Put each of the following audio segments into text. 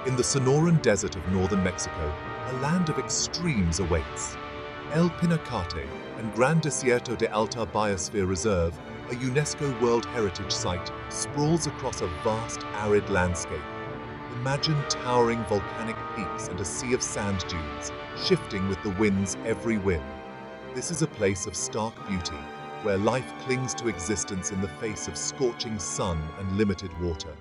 In the Sonoran Desert of northern Mexico, a land of extremes awaits. El Pinacate and Gran Desierto de Alta Biosphere Reserve, a UNESCO World Heritage Site, sprawls across a vast, arid landscape. Imagine towering volcanic peaks and a sea of sand dunes, shifting with the wind's every whim. This is a place of stark beauty, where life clings to existence in the face of scorching sun and limited water.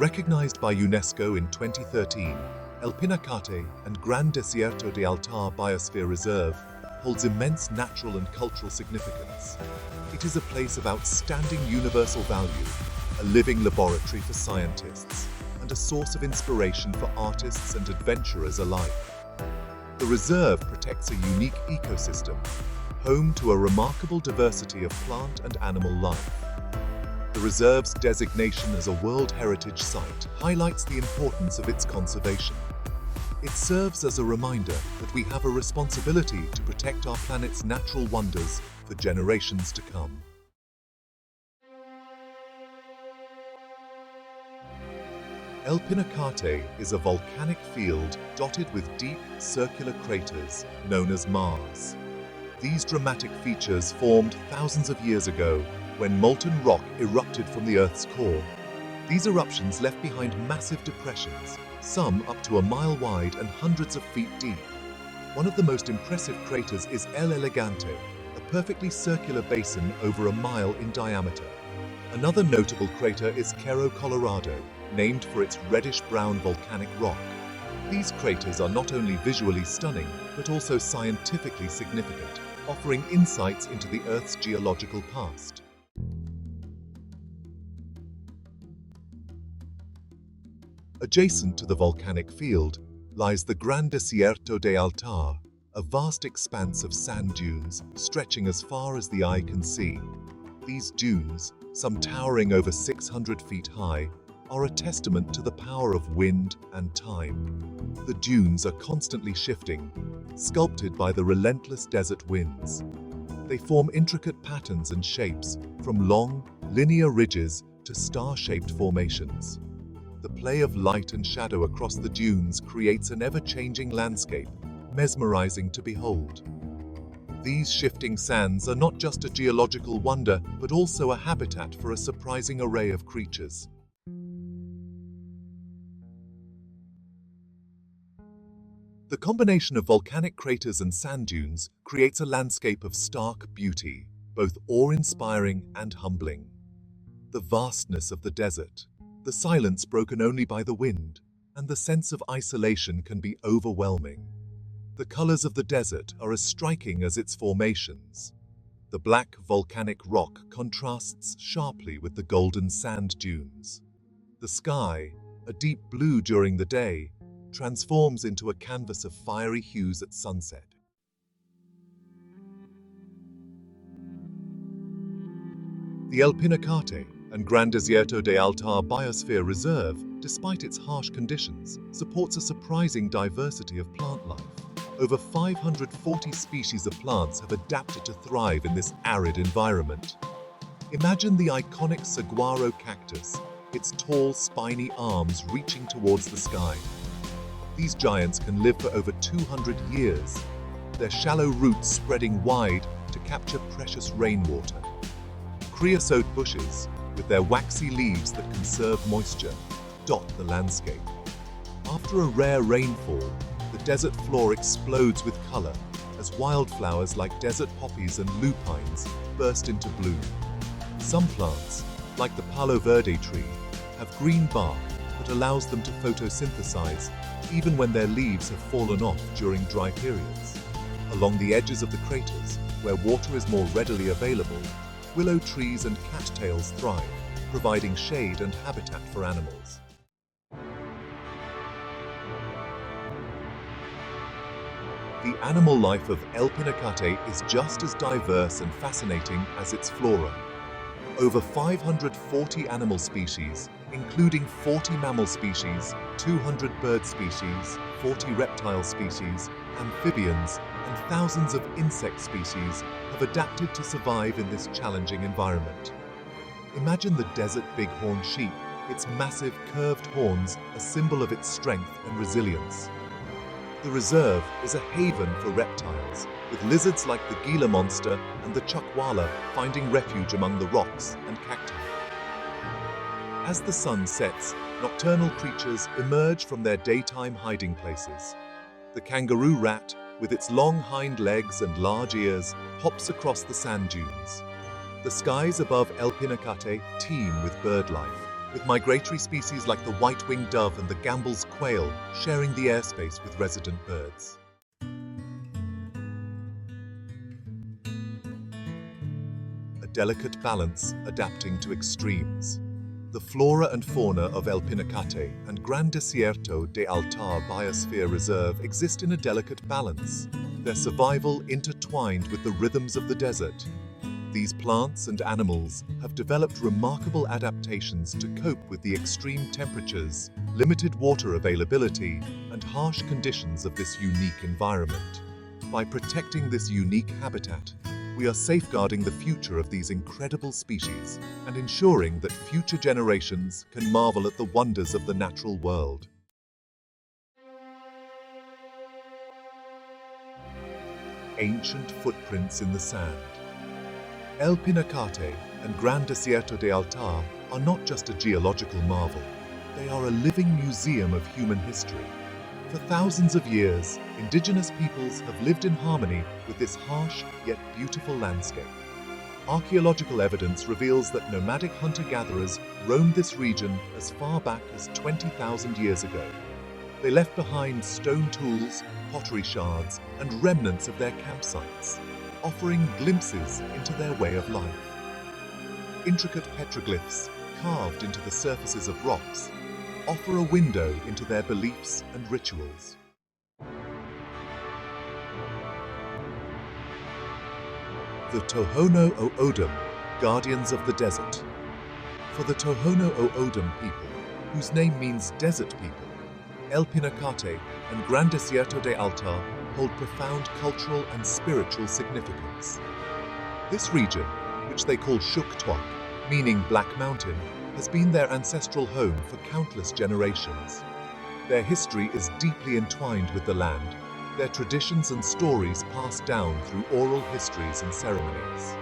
Recognized by UNESCO in 2013, El Pinacate and Gran Desierto de Alta Biosphere Reserve holds immense natural and cultural significance. It is a place of outstanding universal value, a living laboratory for scientists, and a source of inspiration for artists and adventurers alike. The reserve protects a unique ecosystem, home to a remarkable diversity of plant and animal life. The reserve's designation as a World Heritage Site highlights the importance of its conservation. It serves as a reminder that we have a responsibility to protect our planet's natural wonders for generations to come. El Pinacate is a volcanic field dotted with deep, circular craters known as maars. These dramatic features formed thousands of years ago when molten rock erupted from the Earth's core. These eruptions left behind massive depressions, some up to a mile wide and hundreds of feet deep. One of the most impressive craters is El Elegante, a perfectly circular basin over a mile in diameter. Another notable crater is Cerro Colorado, named for its reddish-brown volcanic rock. These craters are not only visually stunning, but also scientifically significant, offering insights into the Earth's geological past. Adjacent to the volcanic field lies the Gran Desierto de Alta, a vast expanse of sand dunes stretching as far as the eye can see. These dunes, some towering over 600 feet high, are a testament to the power of wind and time. The dunes are constantly shifting, sculpted by the relentless desert winds. They form intricate patterns and shapes, from long, linear ridges to star-shaped formations. The play of light and shadow across the dunes creates an ever-changing landscape, mesmerizing to behold. These shifting sands are not just a geological wonder, but also a habitat for a surprising array of creatures. The combination of volcanic craters and sand dunes creates a landscape of stark beauty, both awe-inspiring and humbling. The vastness of the desert, the silence broken only by the wind, and the sense of isolation can be overwhelming. The colors of the desert are as striking as its formations. The black volcanic rock contrasts sharply with the golden sand dunes. The sky, a deep blue during the day, transforms into a canvas of fiery hues at sunset. The El Pinacate and Gran Desierto de Alta Biosphere Reserve, despite its harsh conditions, supports a surprising diversity of plant life. Over 540 species of plants have adapted to thrive in this arid environment. Imagine the iconic saguaro cactus, its tall, spiny arms reaching towards the sky. These giants can live for over 200 years, their shallow roots spreading wide to capture precious rainwater. Creosote bushes, with their waxy leaves that conserve moisture, dot the landscape. After a rare rainfall, the desert floor explodes with color as wildflowers like desert poppies and lupines burst into bloom. Some plants, like the Palo Verde tree, have green bark that allows them to photosynthesize even when their leaves have fallen off during dry periods. Along the edges of the craters, where water is more readily available, willow trees and cattails thrive, providing shade and habitat for animals. The animal life of El Pinacate is just as diverse and fascinating as its flora. Over 540 animal species, including 40 mammal species, 200 bird species, 40 reptile species, amphibians, and thousands of insect species have adapted to survive in this challenging environment. Imagine the desert bighorn sheep, its massive curved horns a symbol of its strength and resilience. The reserve is a haven for reptiles, with lizards like the Gila monster and the chuckwalla finding refuge among the rocks and cacti. As the sun sets, nocturnal creatures emerge from their daytime hiding places. The kangaroo rat, with its long hind legs and large ears, hops across the sand dunes. The skies above El Pinacate teem with bird life, with migratory species like the white-winged dove and the Gambel's quail sharing the airspace with resident birds. A delicate balance adapting to extremes. The flora and fauna of El Pinacate and Gran Desierto de Altar Biosphere Reserve exist in a delicate balance, their survival intertwined with the rhythms of the desert. These plants and animals have developed remarkable adaptations to cope with the extreme temperatures, limited water availability, and harsh conditions of this unique environment. By protecting this unique habitat, we are safeguarding the future of these incredible species and ensuring that future generations can marvel at the wonders of the natural world. Ancient footprints in the sand. El Pinacate and Gran Desierto de Altar are not just a geological marvel, they are a living museum of human history. For thousands of years, indigenous peoples have lived in harmony with this harsh yet beautiful landscape. Archaeological evidence reveals that nomadic hunter-gatherers roamed this region as far back as 20,000 years ago. They left behind stone tools, pottery shards, and remnants of their campsites, offering glimpses into their way of life. Intricate petroglyphs carved into the surfaces of rocks offer a window into their beliefs and rituals. The Tohono O'odham, guardians of the desert. For the Tohono O'odham people, whose name means desert people, El Pinacate and Gran Desierto de Altar hold profound cultural and spiritual significance. This region, which they call Shuktuak, meaning Black Mountain, has been their ancestral home for countless generations. Their history is deeply entwined with the land, their traditions and stories passed down through oral histories and ceremonies.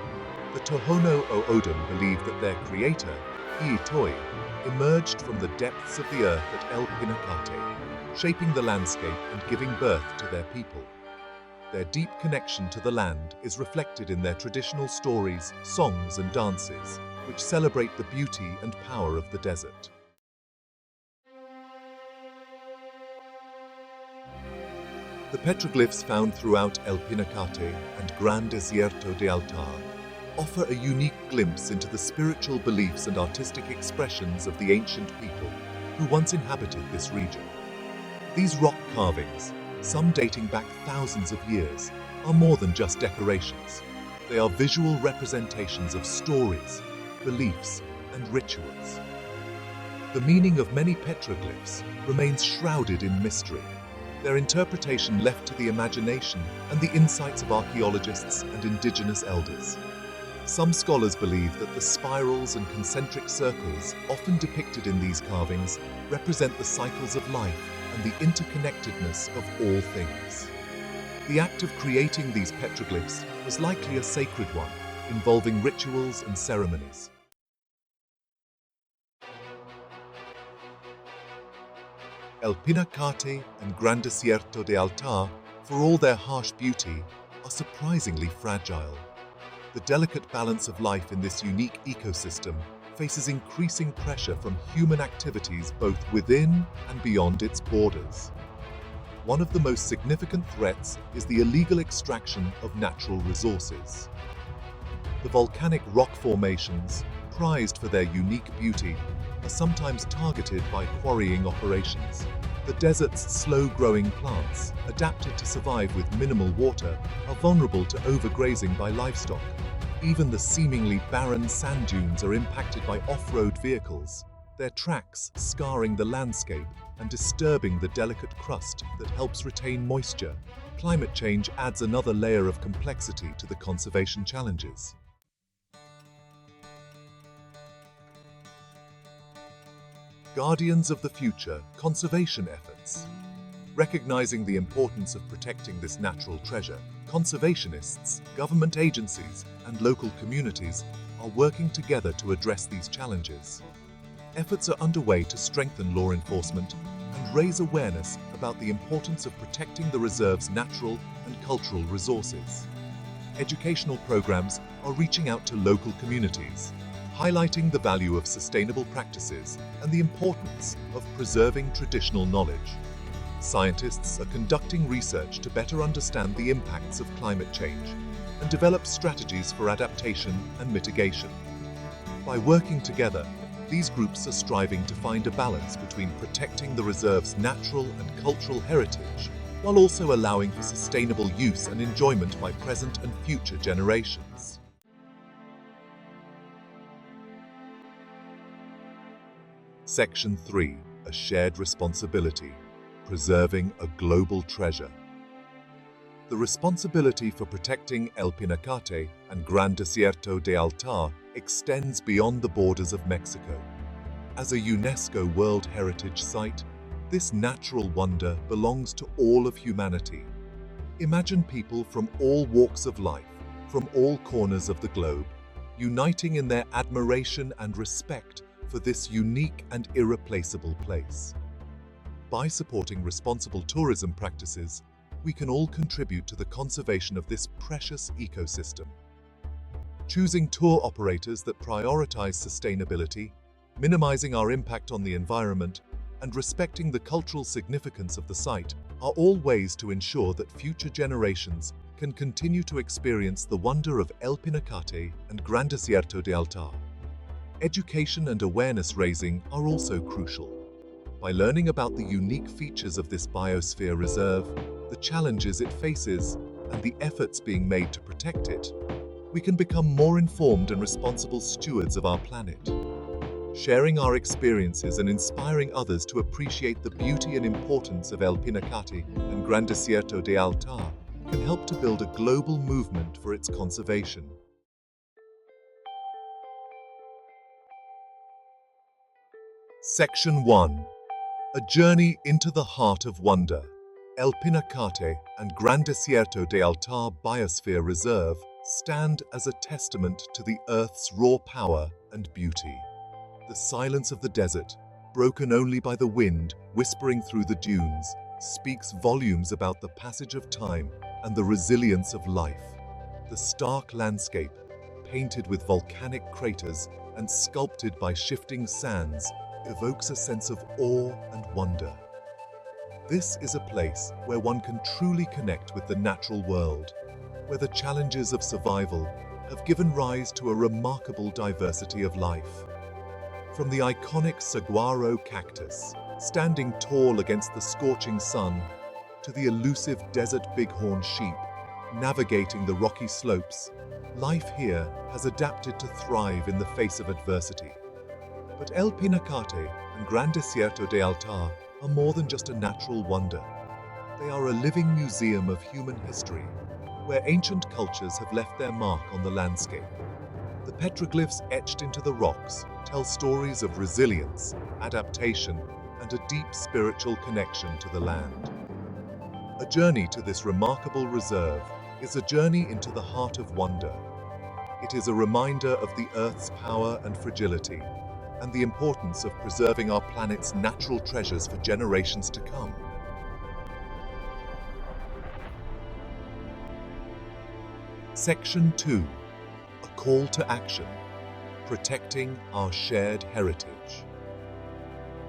The Tohono O'odham believe that their creator, Toi, emerged from the depths of the earth at El Pinacate, shaping the landscape and giving birth to their people. Their deep connection to the land is reflected in their traditional stories, songs, and dances, which celebrate the beauty and power of the desert. The petroglyphs found throughout El Pinacate and Gran Desierto de Altar offer a unique glimpse into the spiritual beliefs and artistic expressions of the ancient people who once inhabited this region. These rock carvings, some dating back thousands of years, are more than just decorations. They are visual representations of stories, beliefs, and rituals. The meaning of many petroglyphs remains shrouded in mystery, their interpretation left to the imagination and the insights of archaeologists and indigenous elders. Some scholars believe that the spirals and concentric circles often depicted in these carvings represent the cycles of life and the interconnectedness of all things. The act of creating these petroglyphs was likely a sacred one, involving rituals and ceremonies. El Pinacate and Gran Desierto de Altar, for all their harsh beauty, are surprisingly fragile. The delicate balance of life in this unique ecosystem faces increasing pressure from human activities both within and beyond its borders. One of the most significant threats is the illegal extraction of natural resources. The volcanic rock formations, prized for their unique beauty, are sometimes targeted by quarrying operations. The desert's slow-growing plants, adapted to survive with minimal water, are vulnerable to overgrazing by livestock. Even the seemingly barren sand dunes are impacted by off-road vehicles, their tracks scarring the landscape and disturbing the delicate crust that helps retain moisture. Climate change adds another layer of complexity to the conservation challenges. guardians of the future conservation efforts. Recognizing the importance of protecting this natural treasure, conservationists, government agencies, and local communities are working together to address these challenges. Efforts are underway to strengthen law enforcement and raise awareness about the importance of protecting the reserve's natural and cultural resources. Educational programs are reaching out to local communities, highlighting the value of sustainable practices and the importance of preserving traditional knowledge. Scientists are conducting research to better understand the impacts of climate change and develop strategies for adaptation and mitigation. By working together, these groups are striving to find a balance between protecting the reserve's natural and cultural heritage while also allowing for sustainable use and enjoyment by present and future generations. Section 3. A shared responsibility. Preserving a global treasure. The responsibility for protecting El Pinacate and Gran Desierto de Altar extends beyond the borders of Mexico. As a UNESCO World Heritage Site, this natural wonder belongs to all of humanity. Imagine people from all walks of life, from all corners of the globe, uniting in their admiration and respect for this unique and irreplaceable place. By supporting responsible tourism practices, we can all contribute to the conservation of this precious ecosystem. Choosing tour operators that prioritize sustainability, minimizing our impact on the environment, and respecting the cultural significance of the site are all ways to ensure that future generations can continue to experience the wonder of El Pinacate and Gran Desierto de Altar. Education and awareness raising are also crucial. By learning about the unique features of this biosphere reserve, the challenges it faces, and the efforts being made to protect it, we can become more informed and responsible stewards of our planet. Sharing our experiences and inspiring others to appreciate the beauty and importance of El Pinacate and Gran Desierto de Altar can help to build a global movement for its conservation. Section 1. A journey into the heart of wonder. El Pinacate and Gran Desierto de Altar Biosphere Reserve stand as a testament to the Earth's raw power and beauty. The silence of the desert, broken only by the wind whispering through the dunes, speaks volumes about the passage of time and the resilience of life. The stark landscape, painted with volcanic craters and sculpted by shifting sands, evokes a sense of awe and wonder. This is a place where one can truly connect with the natural world, where the challenges of survival have given rise to a remarkable diversity of life. From the iconic saguaro cactus, standing tall against the scorching sun, to the elusive desert bighorn sheep, navigating the rocky slopes, life here has adapted to thrive in the face of adversity. But El Pinacate and Gran Desierto de Altar are more than just a natural wonder. They are a living museum of human history, where ancient cultures have left their mark on the landscape. The petroglyphs etched into the rocks tell stories of resilience, adaptation, and a deep spiritual connection to the land. A journey to this remarkable reserve is a journey into the heart of wonder. It is a reminder of the Earth's power and fragility, and the importance of preserving our planet's natural treasures for generations to come. Section 2. A call to action. Protecting our shared heritage.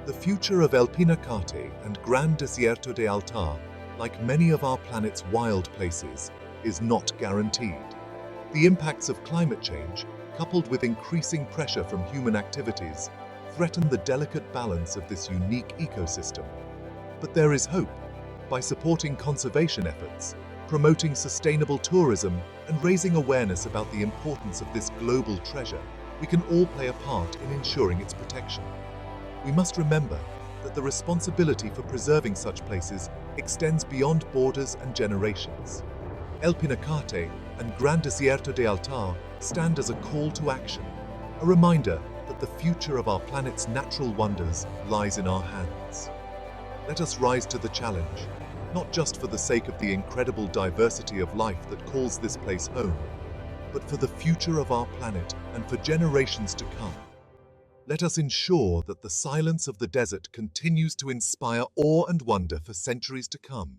The future of El Pinacate and Gran Desierto de Altar, like many of our planet's wild places, is not guaranteed. The impacts of climate change, coupled with increasing pressure from human activities, threaten the delicate balance of this unique ecosystem. But there is hope. By supporting conservation efforts, promoting sustainable tourism, and raising awareness about the importance of this global treasure, we can all play a part in ensuring its protection. We must remember that the responsibility for preserving such places extends beyond borders and generations. El Pinacate and Gran Desierto de Altar stand as a call to action, a reminder that the future of our planet's natural wonders lies in our hands. Let us rise to the challenge, not just for the sake of the incredible diversity of life that calls this place home, but for the future of our planet and for generations to come. Let us ensure that the silence of the desert continues to inspire awe and wonder for centuries to come.